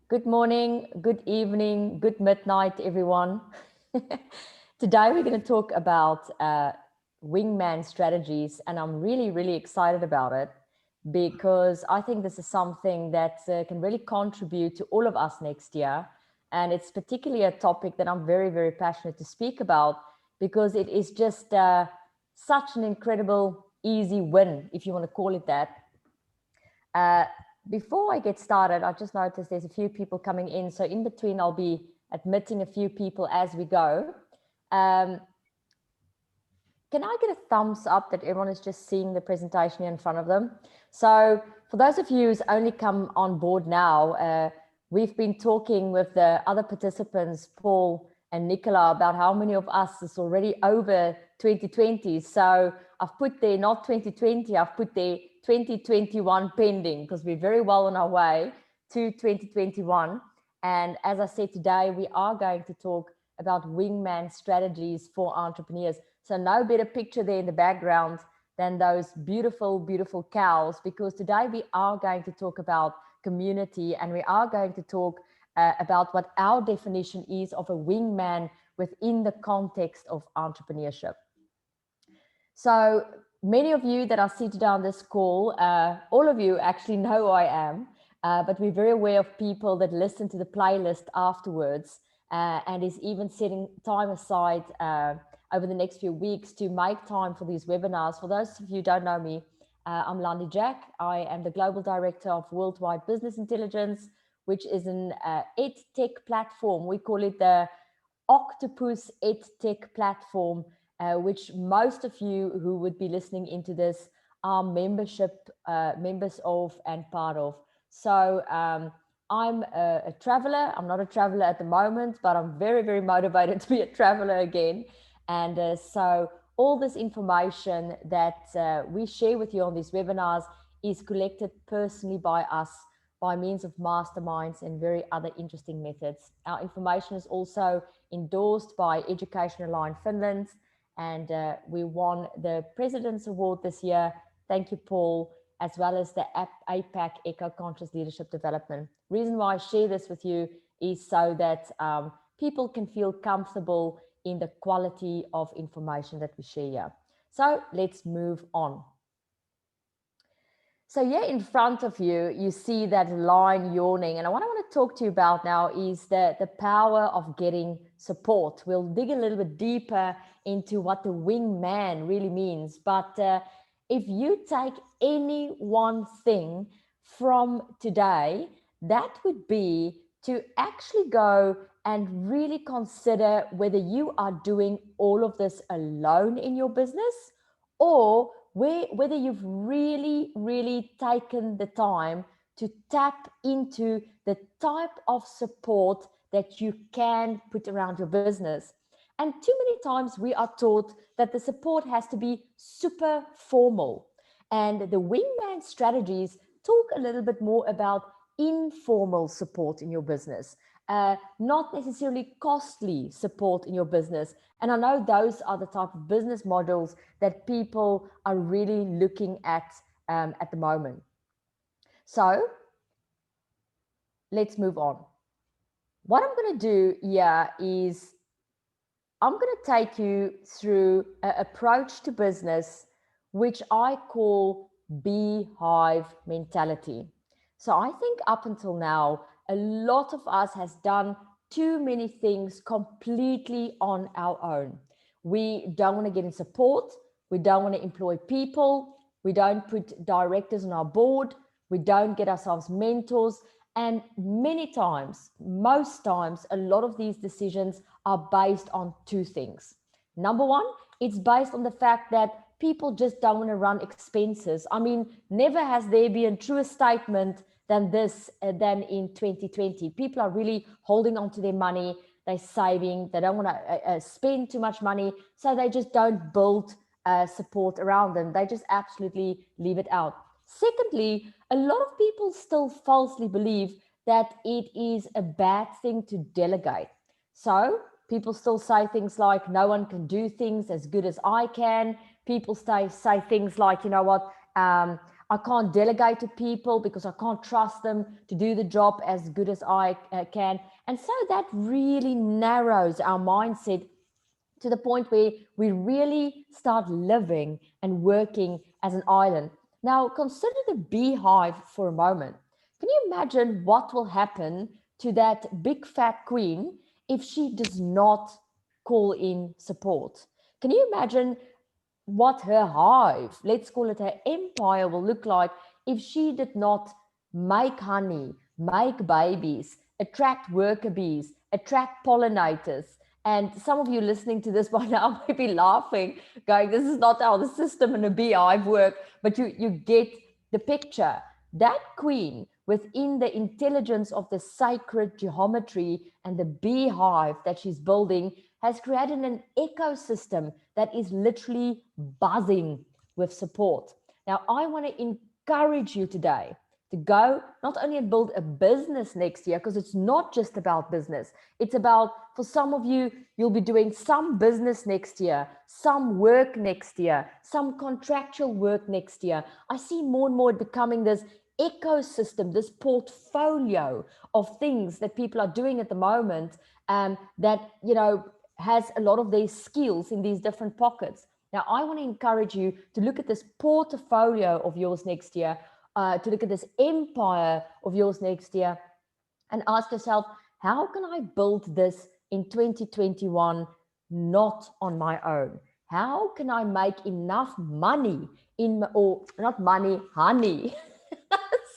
Good morning, good evening, good midnight, everyone. Today we're going to talk about wingman strategies, and I'm really excited about it because I think this is something that can really contribute to all of us next year. And it's particularly a topic that I'm very passionate to speak about because it is just such an incredible, easy win, if you want to call it that. Before I get started, I just noticed there's a few people coming in. So in between, I'll be admitting a few people as we go. Can I get a thumbs up that everyone is just seeing the presentation in front of them? So for those of you who's only come on board now, we've been talking with the other participants, Paul and Nicola, about how many of us is already over 2020. So I've put there not 2020, I've put there 2021 pending because we're very well on our way to 2021. And as I said today, we are going to talk about wingman strategies for entrepreneurs. So no better picture there in the background than those beautiful cows, because today we are going to talk about community, and we are going to talk about what our definition is of a wingman within the context of entrepreneurship. So many of you that are seated on this call, all of you actually know who I am, but we're very aware of people that listen to the playlist afterwards and is even setting time aside over the next few weeks to make time for these webinars. For those of you who don't know me, I'm Landi Jac. I am the Global Director of Worldwide Business Intelligence, which is an EdTech platform. We call it the Octopus EdTech platform, which most of you who would be listening into this are members of and part of. So I'm a traveler. I'm not a traveler at the moment, but I'm very motivated to be a traveler again. And so all this information that we share with you on these webinars is collected personally by us by means of masterminds and very other interesting methods. Our information is also endorsed by Education Align Finland, and we won the President's Award this year. Thank you, Paul, as well as the APAC Eco Conscious Leadership Development. Reason why I share this with you is so that people can feel comfortable in the quality of information that we share here. So let's move on. So here in front of you, you see that line yawning. And what I want to talk to you about now is the power of getting support. We'll dig a little bit deeper into what the wingman really means. But if you take any one thing from today, that would be to actually go and really consider whether you are doing all of this alone in your business, or whether you've really taken the time to tap into the type of support that you can put around your business. And too many times we are taught that the support has to be super formal. And the wingman strategies talk a little bit more about informal support in your business, not necessarily costly support in your business. And I know those are the type of business models that people are really looking at the moment. So let's move on. What I'm going to do here is I'm going to take you through an approach to business, which I call beehive mentality. So I think up until now, a lot of us has done too many things completely on our own. We don't want to get in support. We don't want to employ people. We don't put directors on our board. We don't get ourselves mentors. And many times, most times, a lot of these decisions are based on two things. Number one, it's based on the fact that people just don't want to run expenses. I mean, never has there been a truer statement than this, than in 2020. People are really holding on to their money. They're saving. They don't want to spend too much money. So they just don't build support around them. They just absolutely leave it out. Secondly, a lot of people still falsely believe that it is a bad thing to delegate. So people still say things like, no one can do things as good as I can. People say things like, you know what, I can't delegate to people because I can't trust them to do the job as good as I can. And so that really narrows our mindset to the point where we really start living and working as an island. Now, consider the beehive for a moment. Can you imagine what will happen to that big fat queen if she does not call in support? Can you imagine what her hive, let's call it her empire, will look like if she did not make honey, make babies, attract worker bees, attract pollinators? And some of you listening to this by now may be laughing, going, this is not how the system in a beehive work, but you get the picture. That queen, within the intelligence of the sacred geometry and the beehive that she's building, has created an ecosystem that is literally buzzing with support. Now, I want to encourage you today to go not only and build a business next year, because it's not just about business. It's about, for some of you, you'll be doing some business next year, some work next year, some contractual work next year. I see more and more becoming this ecosystem, this portfolio of things that people are doing at the moment, that, you know, has a lot of their skills in these different pockets. Now, I want to encourage you to look at this portfolio of yours next year, to look at this empire of yours next year, and ask yourself, how can I build this in 2021 not on my own? How can I make enough money or not money, honey?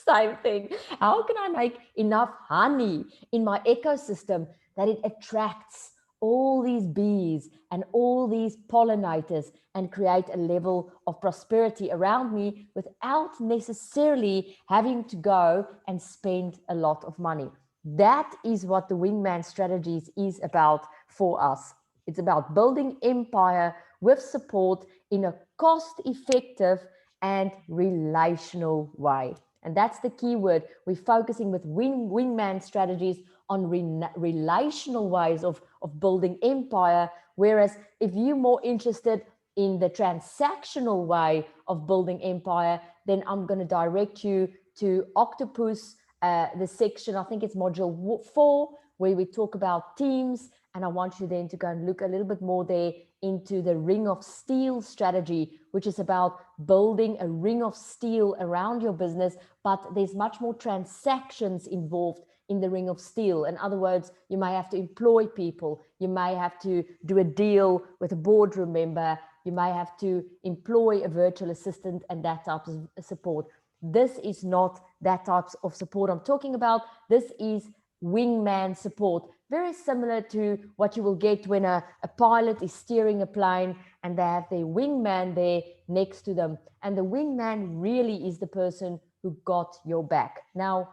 Same thing. How can I make enough honey in my ecosystem that it attracts all these bees and all these pollinators and create a level of prosperity around me without necessarily having to go and spend a lot of money? That is what the Wingman Strategies is about for us. It's about building empire with support in a cost-effective and relational way. And that's the key word. We're focusing with Wingman Strategies on relational ways of building empire. Whereas if you're more interested in the transactional way of building empire, then I'm going to direct you to Octopus, the section, I think it's module 4, where we talk about teams. And I want you then to go and look a little bit more there into the ring of steel strategy, which is about building a ring of steel around your business, but there's much more transactions involved in the ring of steel. In other words, you may have to employ people, you may have to do a deal with a boardroom member, you may have to employ a virtual assistant and that type of support. This is not that type of support I'm talking about. This is wingman support, very similar to what you will get when a pilot is steering a plane and they have their wingman there next to them. And the wingman really is the person who got your back. Now,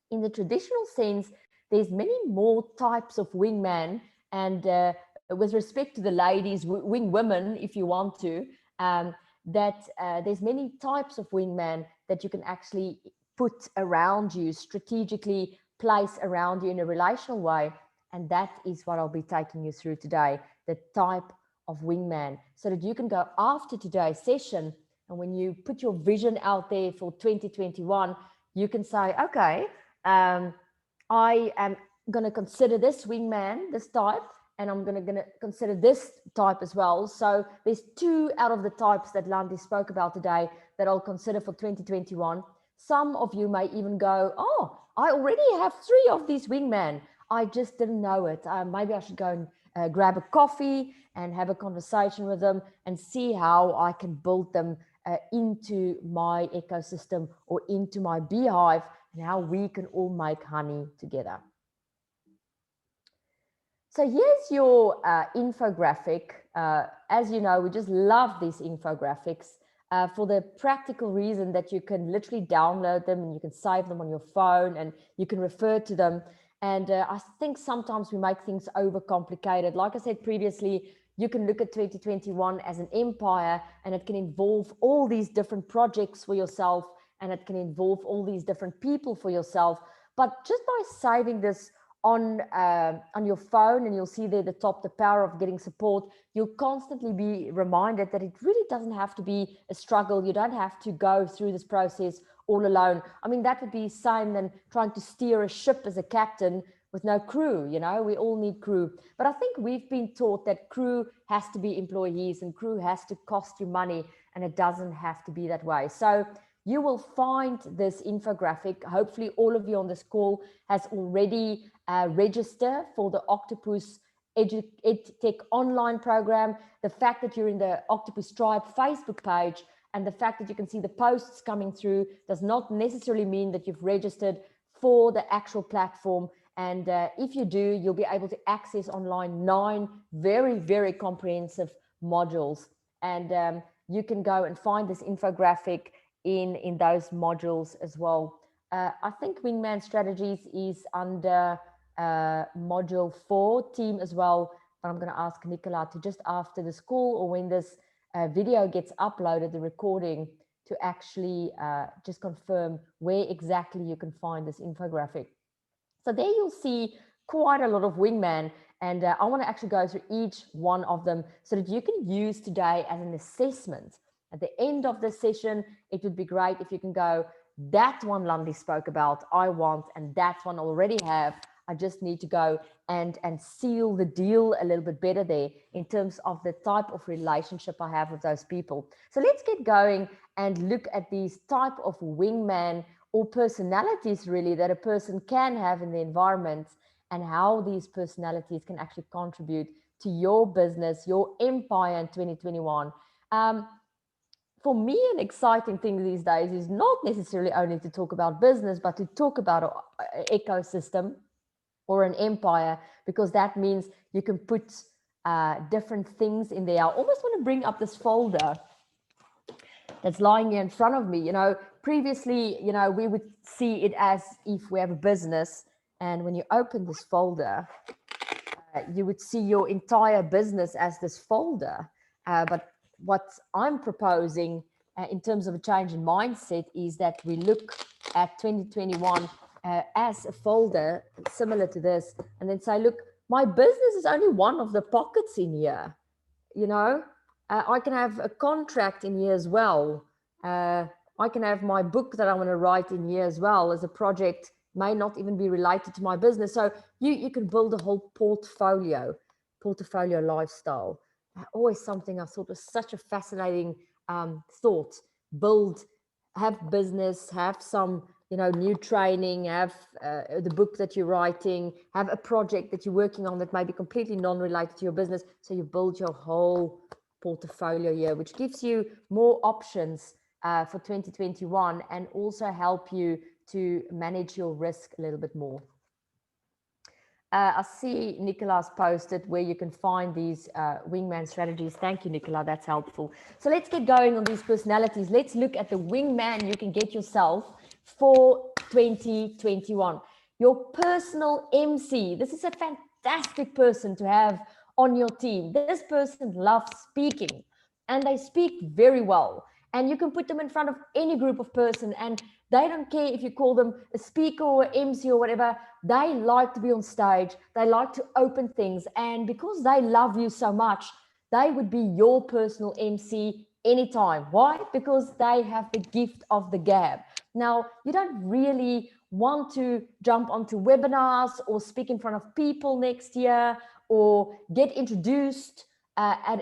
in the traditional sense, there's many more types of wingman, and with respect to the ladies, wing women, if you want to, there's many types of wingman that you can actually put around you, strategically place around you in a relational way. And that is what I'll be taking you through today, the type of wingman, so that you can go after today's session. And when you put your vision out there for 2021, you can say, okay, I am going to consider this wingman, this type, and I'm going to consider this type as well. So there's 2 out of the types that Landi spoke about today that I'll consider for 2021. Some of you may even go, oh, I already have 3 of these wingmen. I just didn't know it. Maybe I should go and grab a coffee and have a conversation with them and see how I can build them into my ecosystem or into my beehive, and how we can all make honey together. So here's your infographic. As you know, we just love these infographics for the practical reason that you can literally download them and you can save them on your phone and you can refer to them. And I think sometimes we make things overcomplicated. Like I said previously, you can look at 2021 as an empire, and it can involve all these different projects for yourself, and it can involve all these different people for yourself. But just by saving this on your phone, and you'll see there at the top the power of getting support. You'll constantly be reminded that it really doesn't have to be a struggle. You don't have to go through this process all alone. I mean, that would be same than trying to steer a ship as a captain with no crew. You know, we all need crew. But I think we've been taught that crew has to be employees and crew has to cost you money, and it doesn't have to be that way. So you will find this infographic. Hopefully all of you on this call has already registered for the Octopus EdTech online program. The fact that you're in the Octopus Tribe Facebook page and the fact that you can see the posts coming through does not necessarily mean that you've registered for the actual platform. And if you do, you'll be able to access online 9 very, very comprehensive modules. And you can go and find this infographic in those modules as well. I think Wingman Strategies is under module 4 team as well, but I'm going to ask Nicola to just after the call or when this video gets uploaded, the recording, to actually just confirm where exactly you can find this infographic. So there you'll see quite a lot of Wingman, and I want to actually go through each one of them so that you can use today as an assessment. At the end of the session, it would be great if you can go, that one Landi spoke about, I want, and that one I already have. I just need to go and seal the deal a little bit better there in terms of the type of relationship I have with those people. So let's get going and look at these type of wingman or personalities really that a person can have in the environment, and how these personalities can actually contribute to your business, your empire in 2021. For me, an exciting thing these days is not necessarily only to talk about business, but to talk about an ecosystem or an empire, because that means you can put different things in there. I almost want to bring up this folder that's lying here in front of me. You know, previously, you know, we would see it as if we have a business, and when you open this folder, you would see your entire business as this folder. But what I'm proposing in terms of a change in mindset is that we look at 2021 as a folder similar to this, and then say, look, my business is only one of the pockets in here. You know, I can have a contract in here as well. I can have my book that I want to write in here as well as a project, may not even be related to my business. So you can build a whole portfolio lifestyle. Always something I thought was such a fascinating thought. Have business, have some, you know, new training, have the book that you're writing, have a project that you're working on that may be completely non-related to your business. So you build your whole portfolio here, which gives you more options for 2021 and also help you to manage your risk a little bit more. I see Nicola's posted where you can find these wingman strategies. Thank you, Nicola. That's helpful. So let's get going on these personalities. Let's look at the wingman you can get yourself for 2021. Your personal MC. This is a fantastic person to have on your team. This person loves speaking, and they speak very well. And you can put them in front of any group of person, and they don't care if you call them a speaker or MC or whatever. They like to be on stage. They like to open things. And because they love you so much, they would be your personal MC anytime. Why? Because they have the gift of the gab. Now, you don't really want to jump onto webinars or speak in front of people next year or get introduced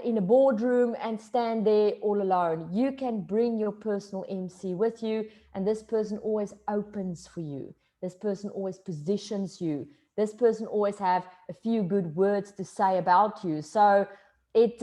in a boardroom and stand there all alone. You can bring your personal MC with you, and this person always opens for you. This person always positions you. This person always have a few good words to say about you. So it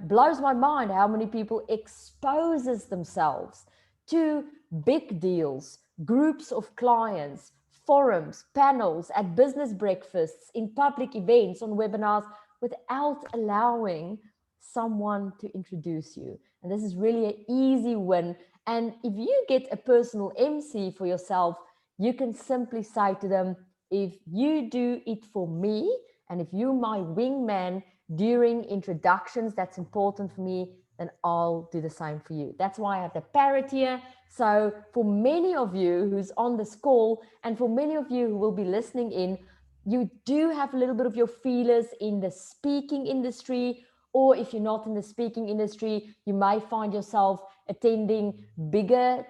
blows my mind how many people exposes themselves to big deals, groups of clients, forums, panels, at business breakfasts, in public events, on webinars, without allowing someone to introduce you. And this is really an easy win. And if you get a personal MC for yourself, you can simply say to them, if you do it for me, and if you're my wingman during introductions, that's important for me, then I'll do the same for you. That's why I have the parrot here. So for many of you who's on this call, and for many of you who will be listening in, you do have a little bit of your feelers in the speaking industry, or if you're not in the speaking industry, you may find yourself attending bigger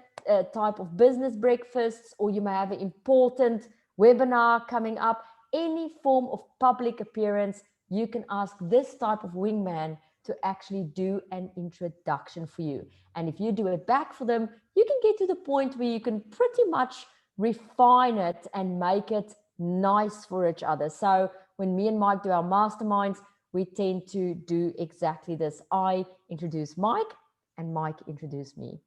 type of business breakfasts, or you may have an important webinar coming up. Any form of public appearance, you can ask this type of wingman to actually do an introduction for you. And if you do it back for them, you can get to the point where you can pretty much refine it and make it nice for each other. So when me and Mike do our masterminds, we tend to do exactly this. I introduce Mike and Mike introduce me.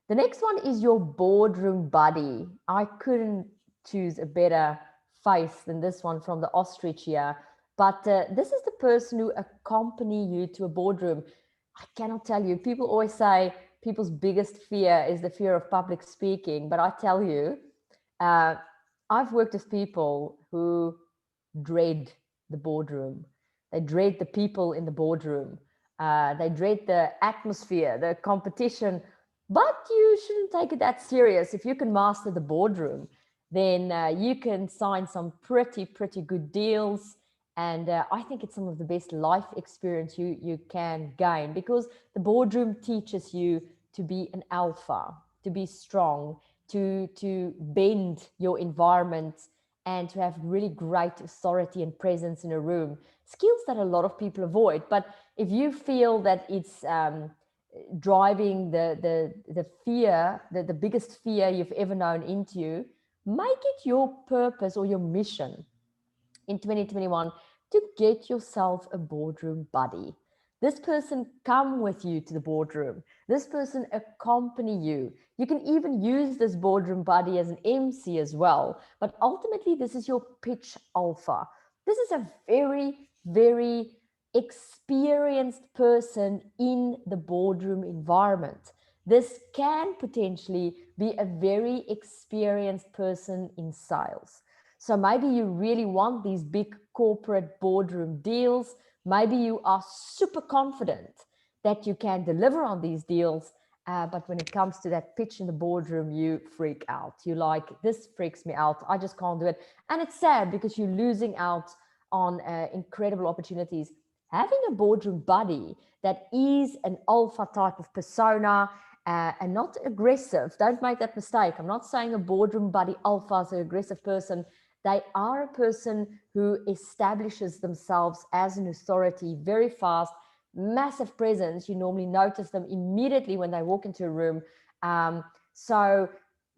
The next one is your boardroom buddy. I couldn't choose a better face than this one from the ostrich here. But this is the person who accompany you to a boardroom. I cannot tell you, people always say people's biggest fear is the fear of public speaking. But I tell you, I've worked with people who dread the boardroom. They dread the people in the boardroom. They dread the atmosphere, the competition. But you shouldn't take it that serious. If you can master the boardroom, then you can sign some pretty good deals. And I think it's some of the best life experience you can gain, because the boardroom teaches you to be an alpha, to be strong, to bend your environment, and to have really great authority and presence in a room. Skills that a lot of people avoid. But if you feel that it's driving the fear, the biggest fear you've ever known into you, make it your purpose or your mission in 2021 to get yourself a boardroom buddy. This person come with you to the boardroom. This person accompany you. You can even use this boardroom buddy as an MC as well. But ultimately, this is your pitch alpha. This is a very experienced person in the boardroom environment. This can potentially be a very experienced person in sales. So maybe you really want these big corporate boardroom deals. Maybe you are super confident that you can deliver on these deals, but when it comes to that pitch in the boardroom, you freak out. You're like, this freaks me out. I just can't do it. And it's sad because you're losing out on incredible opportunities. Having a boardroom buddy that is an alpha type of persona and not aggressive. Don't make that mistake. I'm not saying a boardroom buddy alpha is an aggressive person. They are a person who establishes themselves as an authority very fast, massive presence. You normally notice them immediately when they walk into a room. So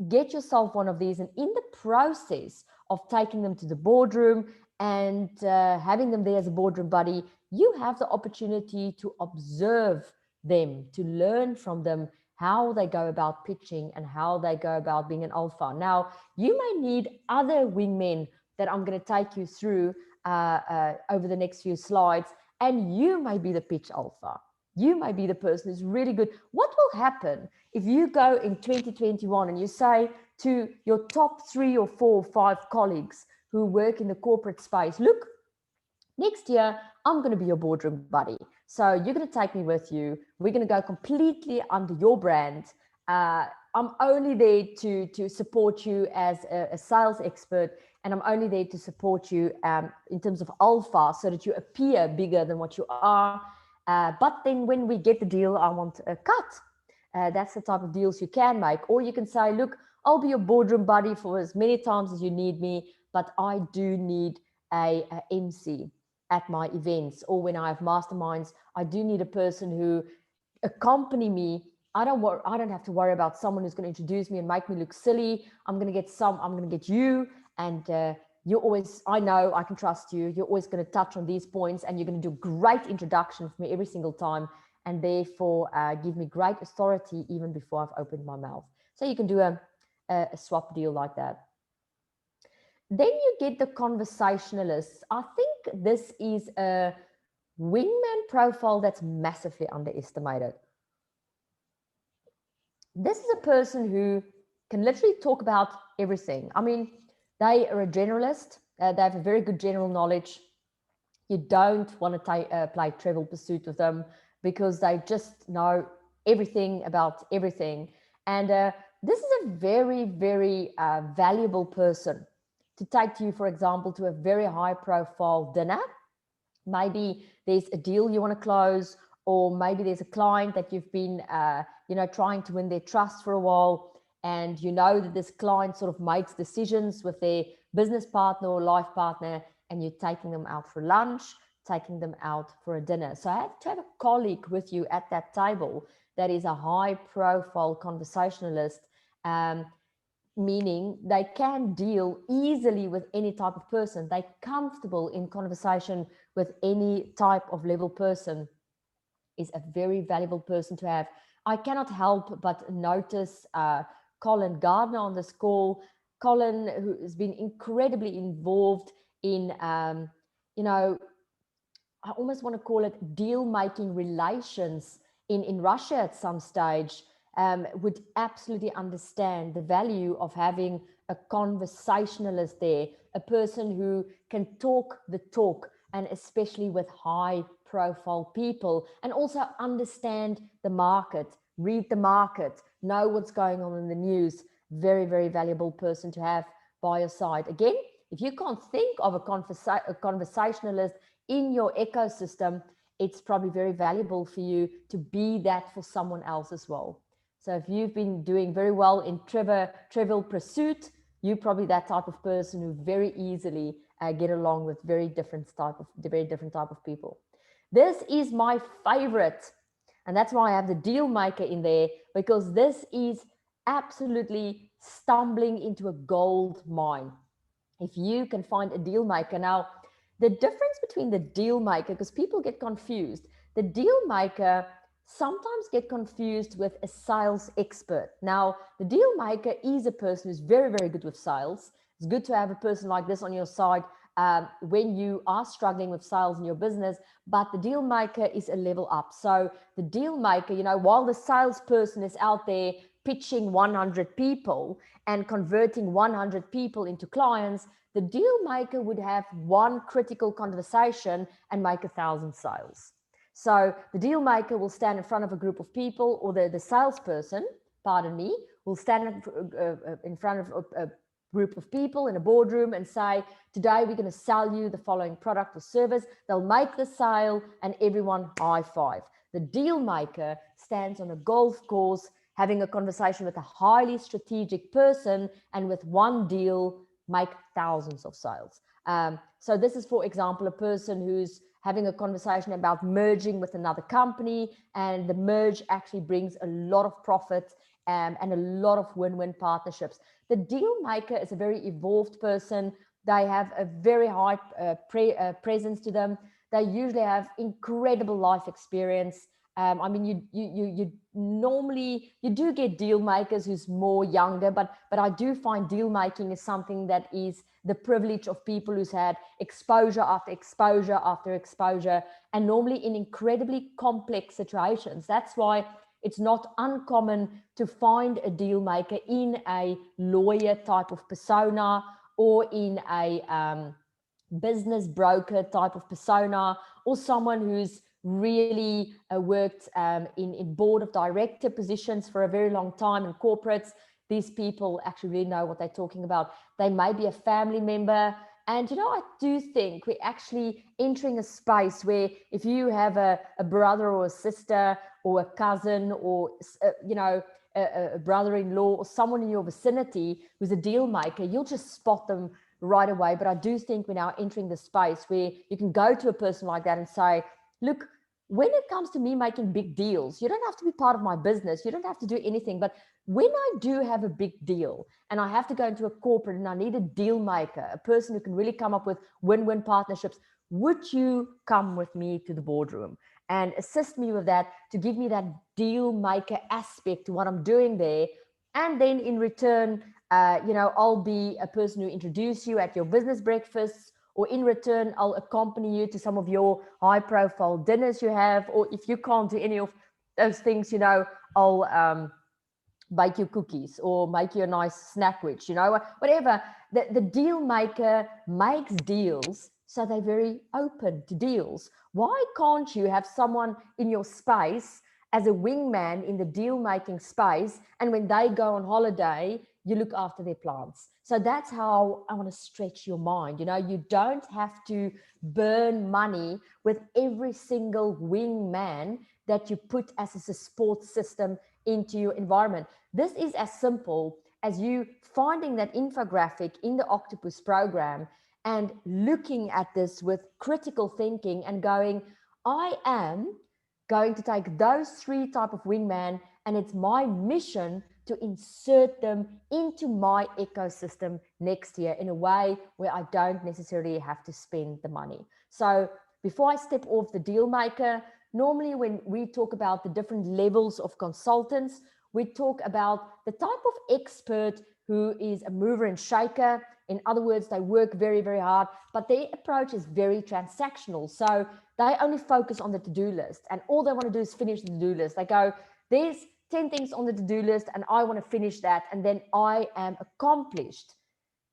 get yourself one of these, and in the process of taking them to the boardroom and having them there as a boardroom buddy, you have the opportunity to observe them, to learn from them how they go about pitching and how they go about being an alpha. Now, you may need other wingmen that I'm going to take you through over the next few slides, and you may be the pitch alpha. You may be the person who's really good. What will happen if you go in 2021 and you say to your top 3 or 4 or 5 colleagues who work in the corporate space, look, next year, I'm going to be your boardroom buddy. So you're going to take me with you. We're going to go completely under your brand. I'm only there to support you as a sales expert, and I'm only there to support you in terms of alpha so that you appear bigger than what you are. But then when we get the deal, I want a cut. That's the type of deals you can make. Or you can say, look, I'll be your boardroom buddy for as many times as you need me, but I do need a MC at my events, or when I have masterminds, I do need a person who accompany me. I don't have to worry about someone who's going to introduce me and make me look silly. I'm going to get you, and you're always, I know I can trust you. You're always going to touch on these points, and you're going to do a great introduction for me every single time, and therefore give me great authority even before I've opened my mouth. So you can do a swap deal like that. Then you get the conversationalist. I think this is a wingman profile that's massively underestimated. This is a person who can literally talk about everything. I mean, they are a generalist. They have a very good general knowledge. You don't want to play Trivial Pursuit with them because they just know everything about everything. And this is a very valuable person to take you, for example, to a very high profile dinner. Maybe there's a deal you want to close, or maybe there's a client that you've been, trying to win their trust for a while, and you know that this client sort of makes decisions with their business partner or life partner, and you're taking them out for lunch, taking them out for a dinner. So I have to have a colleague with you at that table that is a high profile conversationalist, meaning they can deal easily with any type of person. They're comfortable in conversation with any type of level person. Is a very valuable person to have. I cannot help but notice Colin Gardner on this call. Colin, who has been incredibly involved in, I almost want to call it deal-making relations in Russia at some stage, would absolutely understand the value of having a conversationalist there, a person who can talk the talk, and especially with high profile people, and also understand the market, read the market, know what's going on in the news. Very, very valuable person to have by your side. Again, if you can't think of a conversationalist in your ecosystem, it's probably very valuable for you to be that for someone else as well. So if you've been doing very well in trivial pursuit, you're probably that type of person who very easily get along with very different type of people. This is my favorite, and that's why I have the deal maker in there, because this is absolutely stumbling into a gold mine. If you can find a deal maker. Now, the difference between the deal maker, because people get confused, the deal maker sometimes get confused with a sales expert. Now, the deal maker is a person who's very, very good with sales. It's good to have a person like this on your side when you are struggling with sales in your business, but the deal maker is a level up. So the deal maker, while the salesperson is out there pitching 100 people and converting 100 people into clients, the deal maker would have one critical conversation and make 1,000 sales. So the deal maker will stand in front of a group of people, or the salesperson, pardon me, will stand in front of a group of people in a boardroom and say, today we're going to sell you the following product or service. They'll make the sale and everyone high five. The deal maker stands on a golf course having a conversation with a highly strategic person, and with one deal make thousands of sales. So this is, for example, a person who's having a conversation about merging with another company, and the merge actually brings a lot of profit and a lot of win-win partnerships. The deal maker is a very evolved person. They have a very high presence to them. They usually have incredible life experience. I mean, you normally do get deal makers who's more younger, but I do find deal making is something that is the privilege of people who's had exposure after exposure after exposure, and normally in incredibly complex situations. That's why it's not uncommon to find a deal maker in a lawyer type of persona, or in a business broker type of persona, or someone who's really worked in board of director positions for a very long time in corporates. These people actually really know what they're talking about. They may be a family member. And, I do think we're actually entering a space where if you have a brother or a sister or a cousin, or, a brother-in-law, or someone in your vicinity who's a deal maker, you'll just spot them right away. But I do think we're now entering the space where you can go to a person like that and say, look, when it comes to me making big deals, you don't have to be part of my business. You don't have to do anything. But when I do have a big deal and I have to go into a corporate and I need a deal maker, a person who can really come up with win-win partnerships, would you come with me to the boardroom and assist me with that, to give me that deal maker aspect to what I'm doing there? And then in return, I'll be a person who introduce you at your business breakfasts, or in return, I'll accompany you to some of your high profile dinners you have. Or if you can't do any of those things, I'll bake you cookies or make you a nice snack witch, whatever. The deal maker makes deals, so they're very open to deals. Why can't you have someone in your space as a wingman in the deal making space, and when they go on holiday, you look after their plants. So that's how I want to stretch your mind. You know, you don't have to burn money with every single wingman that you put as a support system into your environment. This is as simple as you finding that infographic in the Octopus program and looking at this with critical thinking and going, I am going to take those 3 type of wingman, and it's my mission to insert them into my ecosystem next year in a way where I don't necessarily have to spend the money. So before I step off the deal maker, normally when we talk about the different levels of consultants, we talk about the type of expert who is a mover and shaker. In other words, they work very, very hard, but their approach is very transactional. So they only focus on the to-do list, and all they want to do is finish the to-do list. They go, there's 10 things on the to-do list and I want to finish that, and then I am accomplished.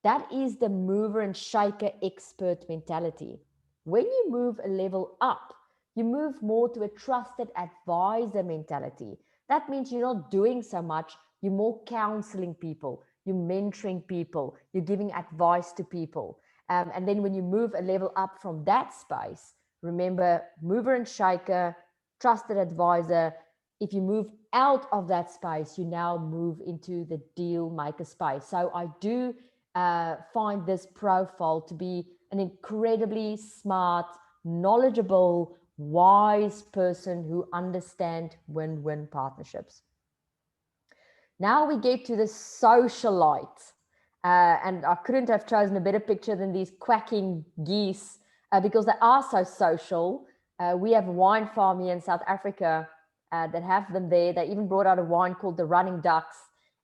That is the mover and shaker expert mentality. When you move a level up, you move more to a trusted advisor mentality. That means you're not doing so much, you're more counseling people, you're mentoring people, you're giving advice to people. And then when you move a level up from that space, remember, mover and shaker, trusted advisor. If you move out of that space, you now move into the deal maker space. So I do find this profile to be an incredibly smart, knowledgeable, wise person who understands win-win partnerships. Now we get to the socialite. And I couldn't have chosen a better picture than these quacking geese because they are so social. We have a wine farm here in South Africa that have them there. They even brought out a wine called the Running Ducks.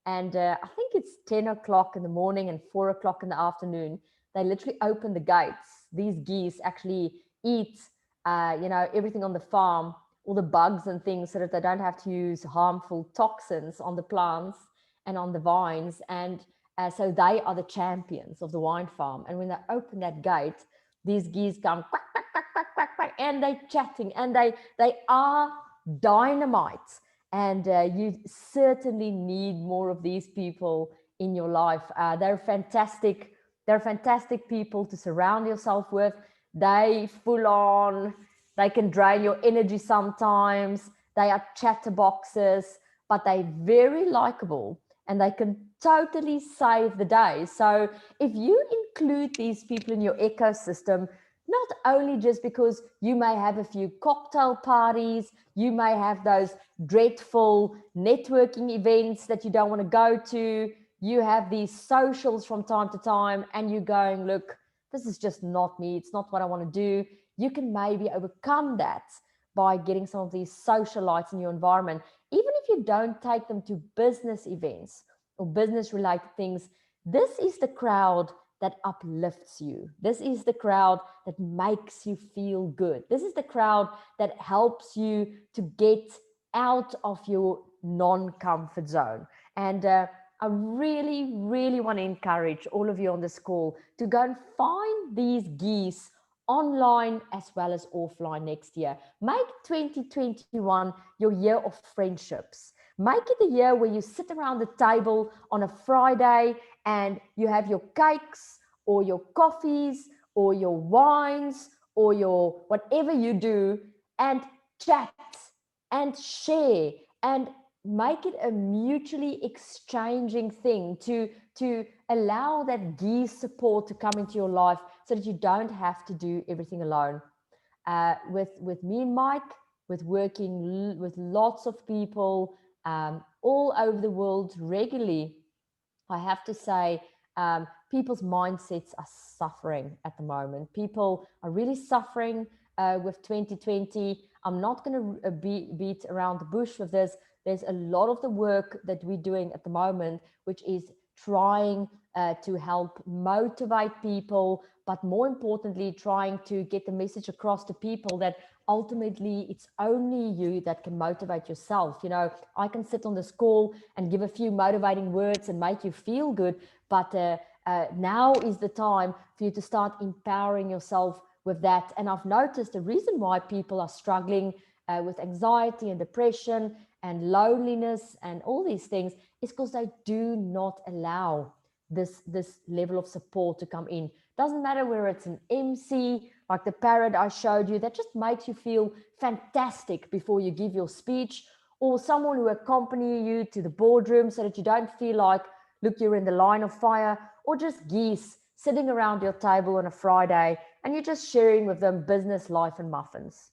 And I think it's 10 o'clock in the morning and 4 o'clock in the afternoon. They literally open the gates. These geese actually eat, everything on the farm, all the bugs and things, so that they don't have to use harmful toxins on the plants and on the vines. And so they are the champions of the wine farm. And when they open that gate, these geese come quack, quack, quack, quack, quack, quack, and they're chatting, and they are dynamite. And you certainly need more of these people in your life. They're fantastic. They're fantastic people to surround yourself with. They full on. They can drain your energy sometimes. They are chatterboxes, but they're very likable and they can totally save the day. So if you include these people in your ecosystem, not only just because you may have a few cocktail parties, you may have those dreadful networking events that you don't want to go to, you have these socials from time to time, and you're going, look, this is just not me. It's not what I want to do. You can maybe overcome that by getting some of these socialites in your environment. Even if you don't take them to business events or business related things, this is the crowd that uplifts you. This is the crowd that makes you feel good. This is the crowd that helps you to get out of your non-comfort zone. And I really, really want to encourage all of you on this call to go and find these geese online as well as offline next year. Make 2021 your year of friendships. Make it a year where you sit around the table on a Friday and you have your cakes or your coffees or your wines or your whatever you do, and chat and share and make it a mutually exchanging thing to allow that geese support to come into your life so that you don't have to do everything alone. With me and Mike, with working with lots of people all over the world regularly, I have to say people's mindsets are suffering at the moment. People are really suffering with 2020. I'm not going to beat around the bush with this. There's a lot of the work that we're doing at the moment, which is trying to help motivate people, but more importantly, trying to get the message across to people that ultimately it's only you that can motivate yourself. You know, I can sit on this call and give a few motivating words and make you feel good, but now is the time for you to start empowering yourself with that. And I've noticed the reason why people are struggling with anxiety and depression and loneliness and all these things is because they do not allow this level of support to come in. Doesn't matter whether it's an MC, like the parrot I showed you, that just makes you feel fantastic before you give your speech, or someone who accompany you to the boardroom so that you don't feel like, look, you're in the line of fire, or just geese sitting around your table on a Friday and you're just sharing with them business, life, and muffins.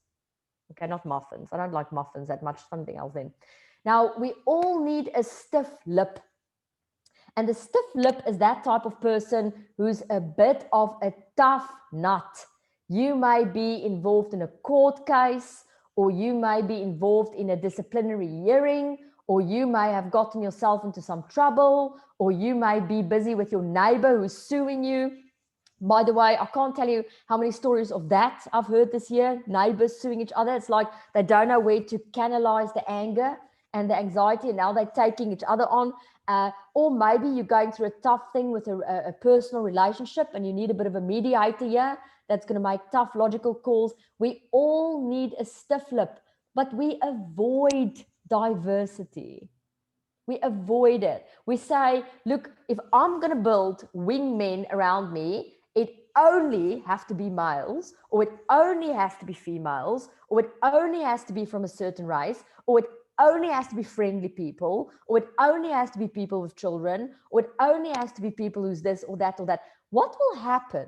Okay, not muffins. I don't like muffins that much, something else then. Now, we all need a stiff lip. And the stiff lip is that type of person who's a bit of a tough nut. You may be involved in a court case, or you may be involved in a disciplinary hearing, or you may have gotten yourself into some trouble, or you may be busy with your neighbor who's suing you. By the way, I can't tell you how many stories of that I've heard this year, neighbors suing each other. It's like they don't know where to canalize the anger and the anxiety, and now they're taking each other on. Or maybe you're going through a tough thing with a personal relationship and you need a bit of a mediator here that's going to make tough logical calls. We all need a stiff lip, but we avoid diversity. We avoid it. We say, look, if I'm going to build wingmen around me, it only have to be males, or it only has to be females, or it only has to be from a certain race, or it only has to be friendly people, or it only has to be people with children, or it only has to be people who's this or that or that. What will happen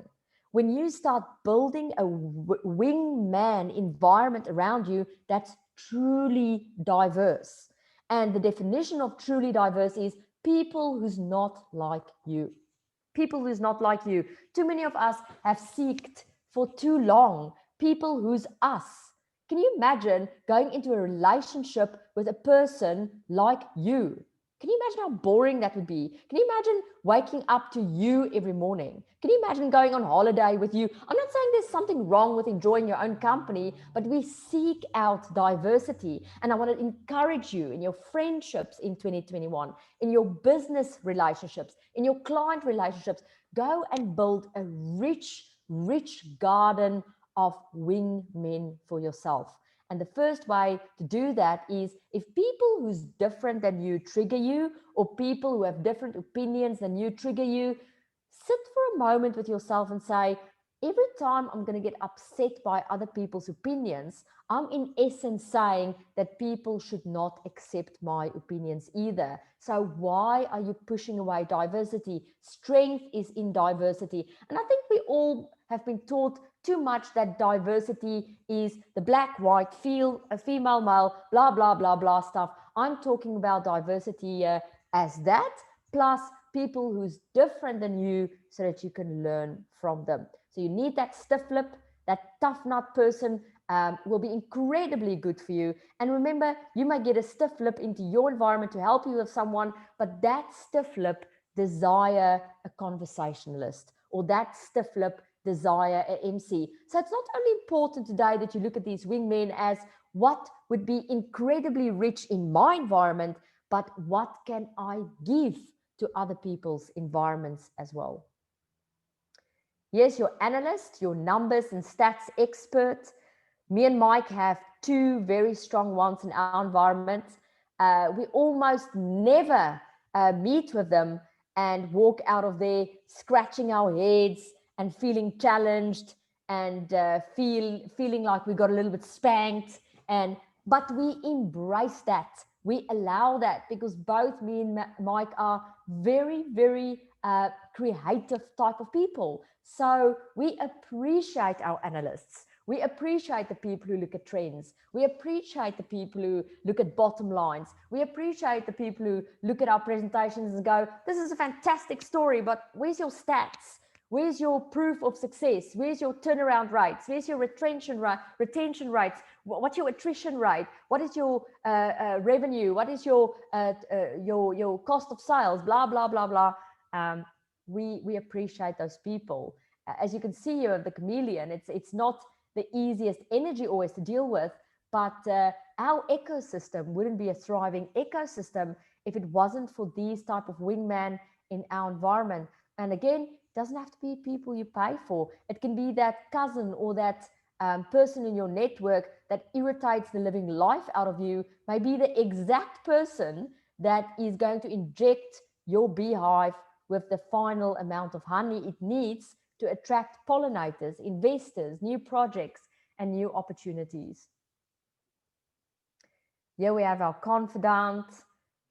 when you start building a wingman environment around you that's truly diverse? And the definition of truly diverse is people who's not like you. People who's not like you. Too many of us have seeked for too long people who's us. Can you imagine going into a relationship with a person like you? Can you imagine how boring that would be? Can you imagine waking up to you every morning? Can you imagine going on holiday with you? I'm not saying there's something wrong with enjoying your own company, but we seek out diversity. And I want to encourage you in your friendships in 2021, in your business relationships, in your client relationships, go and build a rich, rich garden of wingmen for yourself. And the first way to do that is if people who's different than you trigger you, or people who have different opinions than you trigger you, sit for a moment with yourself and say, every time I'm going to get upset by other people's opinions, I'm in essence saying that people should not accept my opinions either. So why are you pushing away diversity? Strength is in diversity. And I think we all have been taught too much that diversity is the black, white, female, male, blah, blah, blah, blah stuff. I'm talking about diversity as that, plus people who's different than you so that you can learn from them. So you need that stiff lip, that tough nut person will be incredibly good for you. And remember, you might get a stiff lip into your environment to help you with someone, but that stiff lip desire a conversationalist, or that stiff lip desire a MC. So it's not only important today that you look at these wingmen as what would be incredibly rich in my environment, but what can I give to other people's environments as well. Yes, your analyst, your numbers and stats expert. Me and Mike have two very strong ones in our environment. We almost never meet with them and walk out of there scratching our heads and feeling challenged and feeling like we got a little bit spanked. But we embrace that. We allow that because both me and Mike are very, very creative type of people. So we appreciate our analysts. We appreciate the people who look at trends. We appreciate the people who look at bottom lines. We appreciate the people who look at our presentations and go, this is a fantastic story, but where's your stats? Where's your proof of success? Where's your turnaround rates? Where's your retention rates? What's your attrition rate? What is your revenue? What is your cost of sales? Blah, blah, blah, blah. We appreciate those people. As you can see here, the chameleon, it's not the easiest energy always to deal with, but our ecosystem wouldn't be a thriving ecosystem if it wasn't for these type of wingman in our environment. And again, it doesn't have to be people you pay for. It can be that cousin or that person in your network that irritates the living life out of you may be the exact person that is going to inject your beehive with the final amount of honey it needs to attract pollinators, investors, new projects, and new opportunities. Here we have our confidant.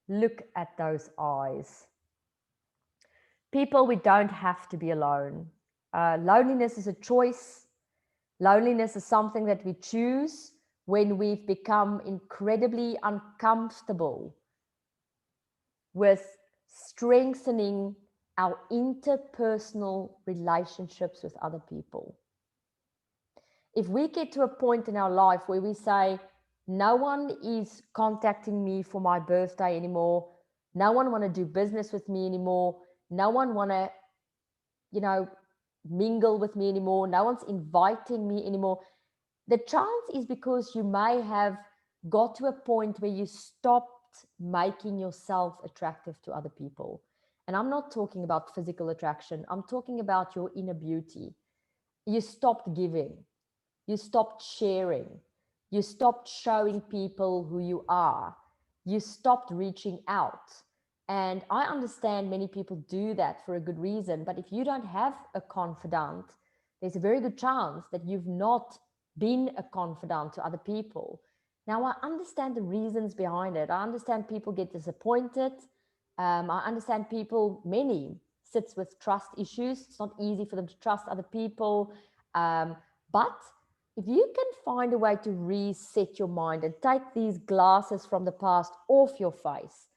Look at those eyes. People, we don't have to be alone. Loneliness is a choice. Loneliness is something that we choose when we've become incredibly uncomfortable with strengthening our interpersonal relationships with other people. If we get to a point in our life where we say, no one is contacting me for my birthday anymore, no one want to do business with me anymore, no one want to, mingle with me anymore, no one's inviting me anymore, the chance is because you may have got to a point where you stopped making yourself attractive to other people. And I'm not talking about physical attraction. I'm talking about your inner beauty. You stopped giving. You stopped sharing. You stopped showing people who you are. You stopped reaching out. And I understand many people do that for a good reason. But if you don't have a confidant, there's a very good chance that you've not been a confidant to other people. Now, I understand the reasons behind it. I understand people get disappointed. I understand many sits with trust issues. It's not easy for them to trust other people. But if you can find a way to reset your mind and take these glasses from the past off your face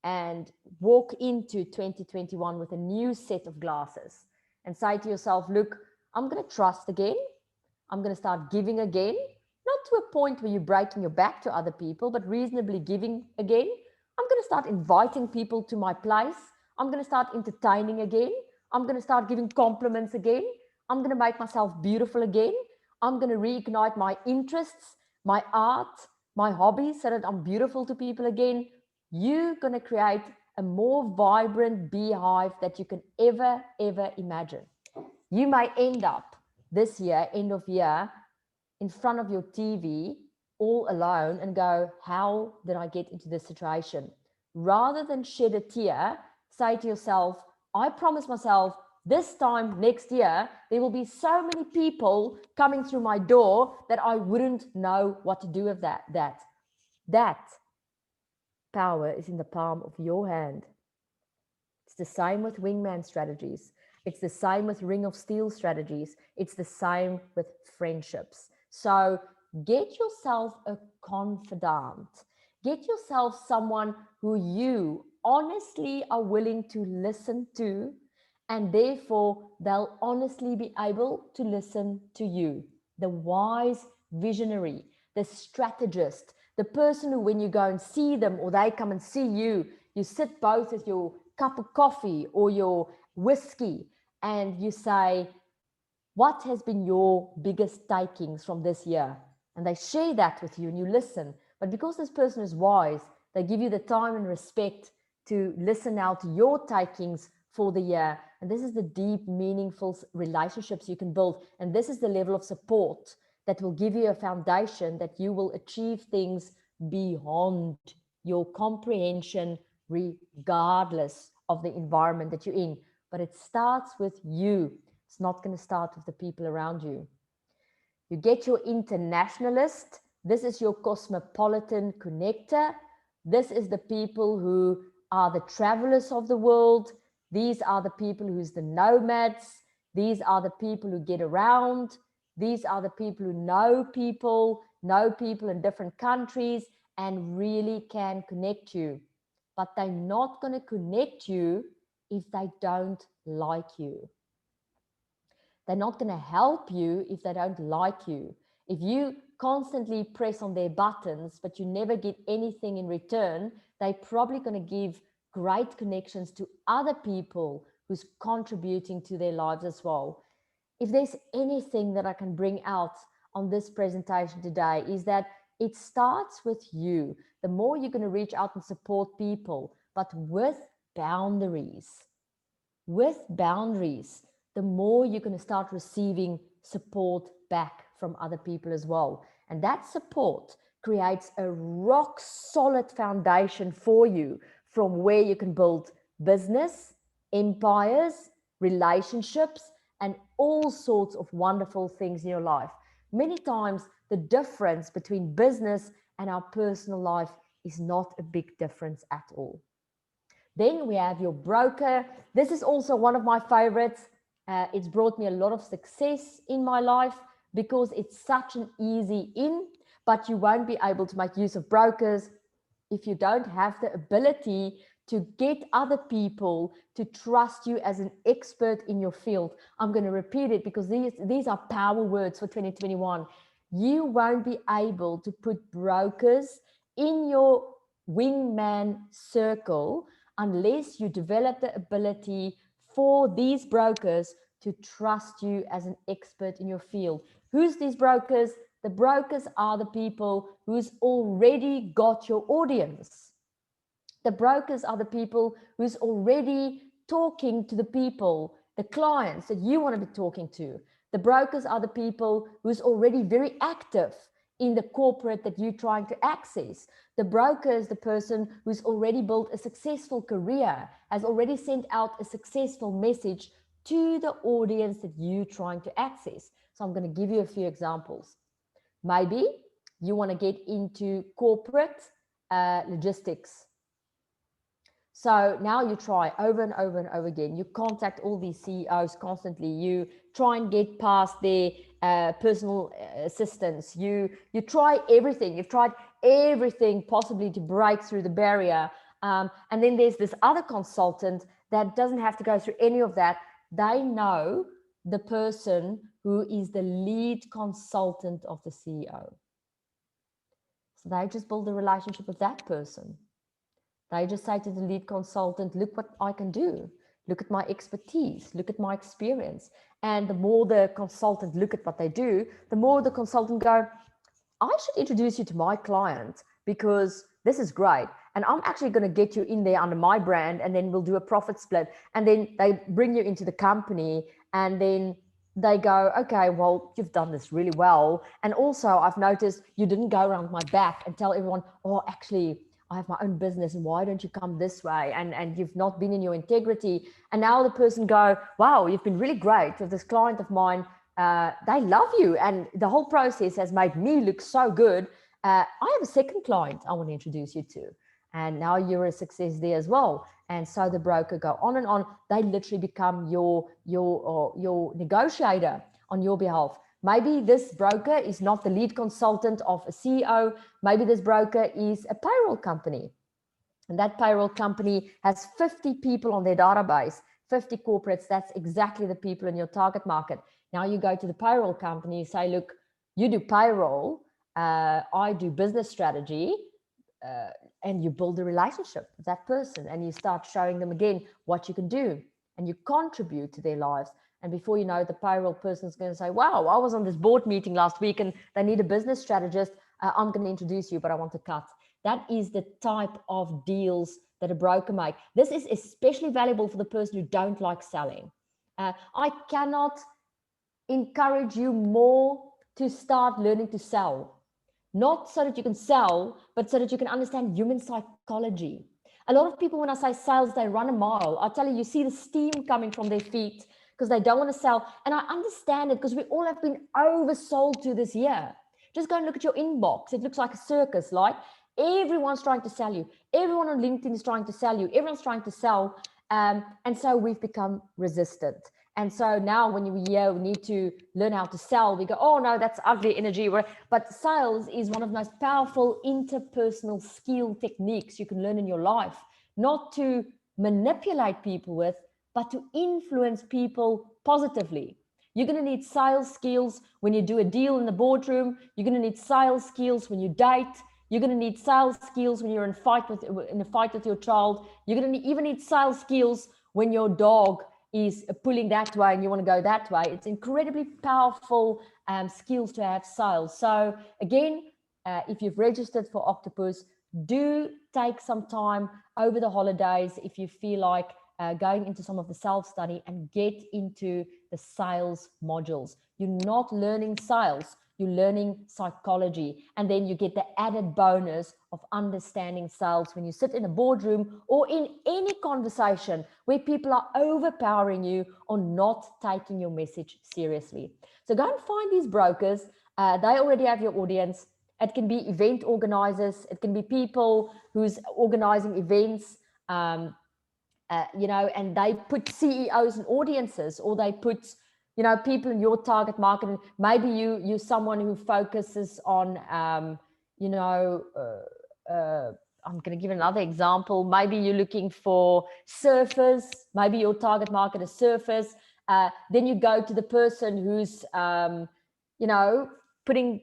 and walk into 2021 with a new set of glasses and say to yourself, look, I'm going to trust again. I'm going to start giving again, not to a point where you're breaking your back to other people, but reasonably giving again. I'm going to start inviting people to my place. I'm going to start entertaining again. I'm going to start giving compliments again. I'm going to make myself beautiful again. I'm going to reignite my interests, my art, my hobbies so that I'm beautiful to people again. You're going to create a more vibrant beehive that you can ever imagine. You may end up this year, end of year, in front of your TV all alone and go, how did I get into this situation? Rather than shed a tear, say to yourself, I promise myself this time next year, there will be so many people coming through my door that I wouldn't know what to do with that. That power is in the palm of your hand. It's the same with wingman strategies. It's the same with ring of steel strategies. It's the same with friendships. So get yourself a confidant. Get yourself someone who you honestly are willing to listen to, and therefore they'll honestly be able to listen to you. The wise visionary, the strategist, the person who, when you go and see them or they come and see you, you sit both with your cup of coffee or your whiskey and you say, what has been your biggest takings from this year? And they share that with you and you listen. But because this person is wise, they give you the time and respect to listen out to your takings for the year. And this is the deep, meaningful relationships you can build. And this is the level of support that will give you a foundation that you will achieve things beyond your comprehension, regardless of the environment that you're in. But it starts with you. It's not going to start with the people around you. You get your internationalist. This is your cosmopolitan connector. This is the people who are the travelers of the world. These are the people who's the nomads. These are the people who get around. These are the people who know people in different countries and really can connect you. But they're not going to connect you if they don't like you. They're not going to help you if they don't like you. If you constantly press on their buttons, but you never get anything in return, they're probably going to give great connections to other people who's contributing to their lives as well. If there's anything that I can bring out on this presentation today is that it starts with you. The more you're going to reach out and support people, but with boundaries, the more you're going to start receiving support back from other people as well. And that support creates a rock solid foundation for you from where you can build business, empires, relationships, and all sorts of wonderful things in your life. Many times, the difference between business and our personal life is not a big difference at all. Then we have your broker. This is also one of my favorites. It's brought me a lot of success in my life because it's such an easy in, but you won't be able to make use of brokers if you don't have the ability to get other people to trust you as an expert in your field. I'm going to repeat it because these are power words for 2021. You won't be able to put brokers in your wingman circle unless you develop the ability for these brokers to trust you as an expert in your field. Who's these brokers? The brokers are the people who's already got your audience. The brokers are the people who's already talking to the people, the clients that you want to be talking to. The brokers are the people who's already very active in the corporate that you're trying to access. The broker is the person who's already built a successful career, has already sent out a successful message to the audience that you're trying to access. So I'm going to give you a few examples. Maybe you want to get into corporate logistics. So now you try over and over and over again. You contact all these CEOs constantly. You try and get past their personal assistants. You try everything. You've tried everything possibly to break through the barrier. And then there's this other consultant that doesn't have to go through any of that. They know the person who is the lead consultant of the CEO. So they just build a relationship with that person. They just say to the lead consultant, look what I can do. Look at my expertise. Look at my experience. And the more the consultant look at what they do, the more the consultant go, I should introduce you to my client because this is great. And I'm actually going to get you in there under my brand, and then we'll do a profit split. And then they bring you into the company, and then they go, okay, well, you've done this really well. And also I've noticed you didn't go around my back and tell everyone, oh, actually, I have my own business, and why don't you come this way? And you've not been in your integrity. And now the person go, wow, you've been really great with this client of mine. They love you. And the whole process has made me look so good. I have a second client I want to introduce you to. And now you're a success there as well. And so the broker go on and on. They literally become your negotiator on your behalf. Maybe this broker is not the lead consultant of a CEO. Maybe this broker is a payroll company. And that payroll company has 50 people on their database, 50 corporates. That's exactly the people in your target market. Now you go to the payroll company, you say, look, you do payroll, I do business strategy, and you build a relationship with that person, and you start showing them again what you can do, and you contribute to their lives. And before you know it, the payroll person is going to say, wow, I was on this board meeting last week and they need a business strategist. I'm going to introduce you, but I want to cut. That is the type of deals that a broker makes. This is especially valuable for the person who don't like selling. I cannot encourage you more to start learning to sell. Not so that you can sell, but so that you can understand human psychology. A lot of people, when I say sales, they run a mile. I tell you, you see the steam coming from their feet because they don't want to sell. And I understand it because we all have been oversold to this year. Just go and look at your inbox. It looks like a circus, like everyone's trying to sell you. Everyone on LinkedIn is trying to sell you. Everyone's trying to sell. And so we've become resistant. And so now when we need to learn how to sell, we go, oh no, that's ugly energy. But sales is one of the most powerful interpersonal skill techniques you can learn in your life, not to manipulate people with, but to influence people positively. You're going to need sales skills when you do a deal in the boardroom. You're going to need sales skills when you date. You're going to need sales skills when you're in a fight with your child. You're going to even need sales skills when your dog is pulling that way and you want to go that way. It's incredibly powerful skills to have sales. So again, if you've registered for Octopus, do take some time over the holidays if you feel like going into some of the self-study and get into the sales modules. You're not learning sales, you're learning psychology, and then you get the added bonus of understanding sales when you sit in a boardroom or in any conversation where people are overpowering you or not taking your message seriously. So go and find these brokers. They already have your audience. It can be event organizers. It can be people who's organizing events, you know, and they put CEOs and audiences, or they put, you know, people in your target market. Maybe you're someone who focuses on, you know, I'm going to give another example. Maybe you're looking for surfers. Maybe your target market is surfers. Then you go to the person who's, you know, putting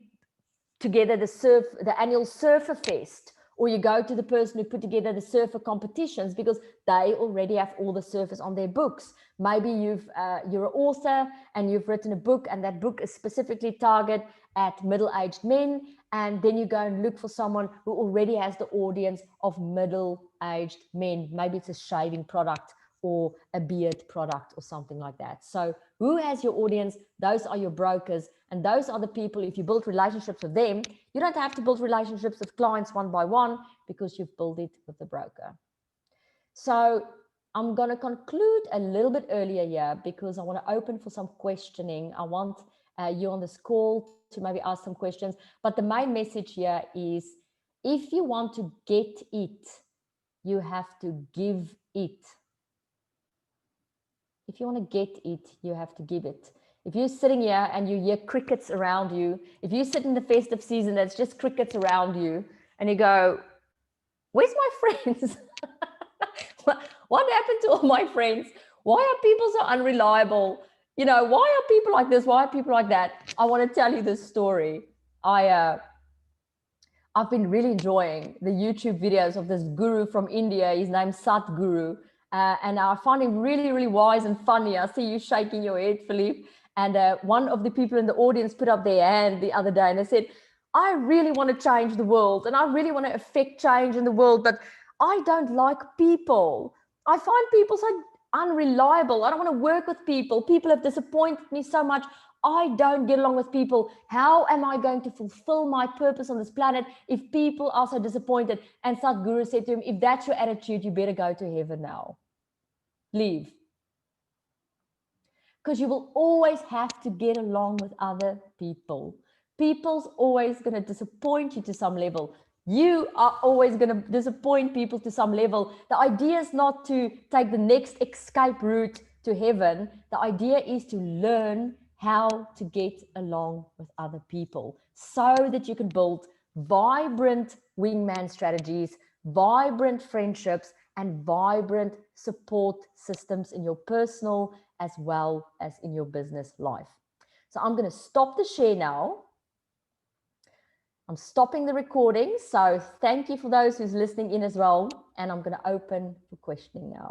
together the annual surfer fest, or you go to the person who put together the surfer competitions because they already have all the surfers on their books. Maybe you're an author and you've written a book, and that book is specifically targeted at middle-aged men, and then you go and look for someone who already has the audience of middle-aged men. Maybe it's a shaving product or a beard product or something like that. So who has your audience? Those are your brokers, and those are the people, if you build relationships with them, you don't have to build relationships with clients one by one because you've built it with the broker. So I'm going to conclude a little bit earlier here because I want to open for some questioning. I want you on this call to maybe ask some questions, but the main message here is, if you want to get it, you have to give it. If you want to get it, you have to give it. If you're sitting here and you hear crickets around you, if you sit in the festive season, that's just crickets around you, and you go, where's my friends? What happened to all my friends? Why are people so unreliable? You know, why are people like this? Why are people like that? I want to tell you this story. I've been really enjoying the YouTube videos of this guru from India. His name's Sadhguru. And I find him really, really wise and funny. I see you shaking your head, Philippe. And one of the people in the audience put up their hand the other day and they said, I really want to change the world and I really want to affect change in the world, but I don't like people. I find people so unreliable. I don't want to work with people. People have disappointed me so much. I don't get along with people. How am I going to fulfill my purpose on this planet if people are so disappointed? And Sadhguru said to him, if that's your attitude, you better go to heaven now. Leave. Because you will always have to get along with other people. People's always going to disappoint you to some level. You are always going to disappoint people to some level. The idea is not to take the next escape route to heaven. The idea is to learn how to get along with other people so that you can build vibrant wingman strategies, vibrant friendships, and vibrant support systems in your personal as well as in your business life. So I'm going to stop the share now. I'm stopping the recording. So thank you for those who's listening in as well. And I'm going to open for questioning now.